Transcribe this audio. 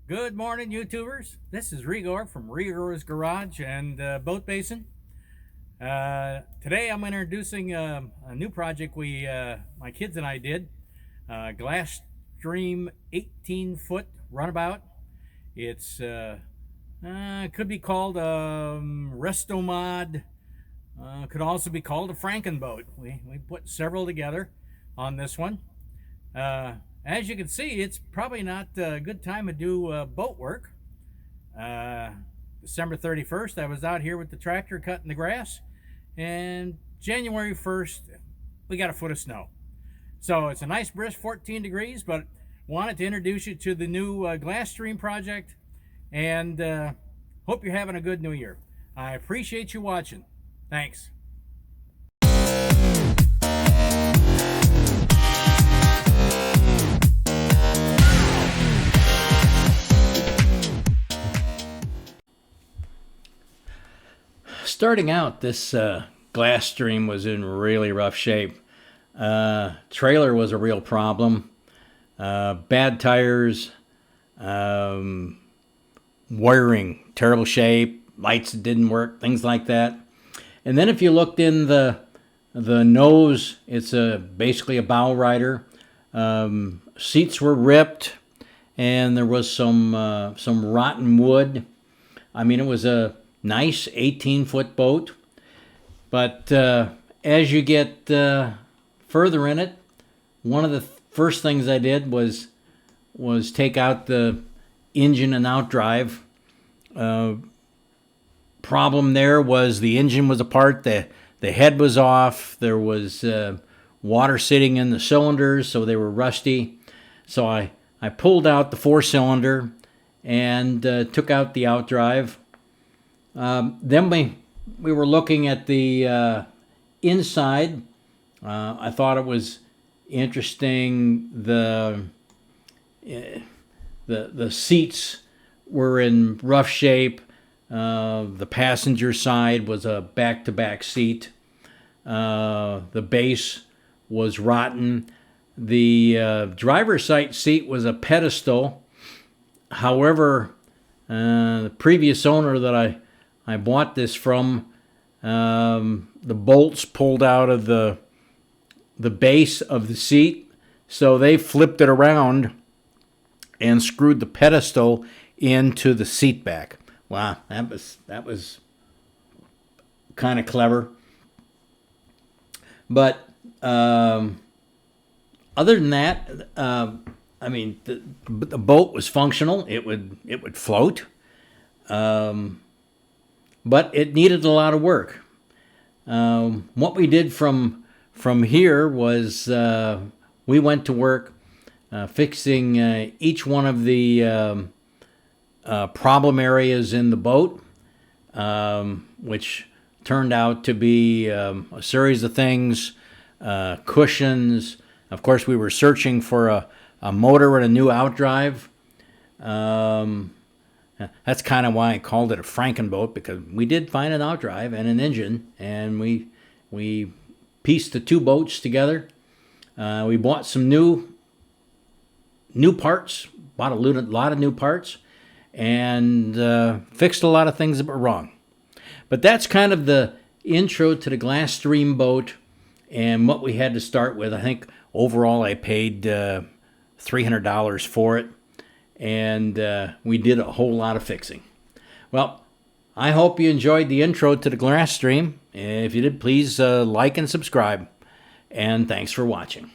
Good morning, YouTubers. This is Rigor from Rigor's Garage and Boat Basin. Today I'm introducing a new project my kids and I did. Glasstream 18-foot runabout. It's could be called a resto-mod. Could also be called a Frankenboat. We put several together on this one. As you can see, it's probably not a good time to do boat work. December 31st, I was out here with the tractor cutting the grass, and January 1st, we got a foot of snow. So it's a nice brisk 14 degrees, but wanted to introduce you to the new Glasstream project, and hope you're having a good new year. I appreciate you watching. Thanks. Starting out, this Glasstream was in really rough shape. Trailer was a real problem. Bad tires, wiring, terrible shape, lights didn't work, things like that. And then if you looked in the nose, it's basically a bowrider. Seats were ripped, and there was some rotten wood. I mean, it was a nice 18-foot boat, but as you get further in it, one of the first things I did was take out the engine and outdrive. Problem there was the engine was apart, the head was off, there was water sitting in the cylinders, so they were rusty. So I pulled out the 4-cylinder and took out the outdrive. Then we were looking at the inside. I thought it was interesting. The seats were in rough shape. The passenger side was a back-to-back seat. The base was rotten. The driver's side seat was a pedestal. However, the previous owner that I bought this from, the bolts pulled out of the base of the seat, so they flipped it around and screwed the pedestal into the seat back. Wow, that was kind of clever. But other than that, I mean, the boat was functional. It would float. But it needed a lot of work. What we did from here was we went to work fixing each one of the problem areas in the boat, which turned out to be a series of things, cushions. Of course, we were searching for a motor and a new outdrive. That's kind of why I called it a Frankenboat, because we did find an outdrive and an engine, and we pieced the two boats together. We bought some new parts, bought a lot of new parts, and fixed a lot of things that were wrong. But that's kind of the intro to the Glasstream boat and what we had to start with. I think overall I paid $300 for it. And we did a whole lot of fixing. Well, I hope you enjoyed the intro to the Glasstream. If you did, please like and subscribe. And thanks for watching.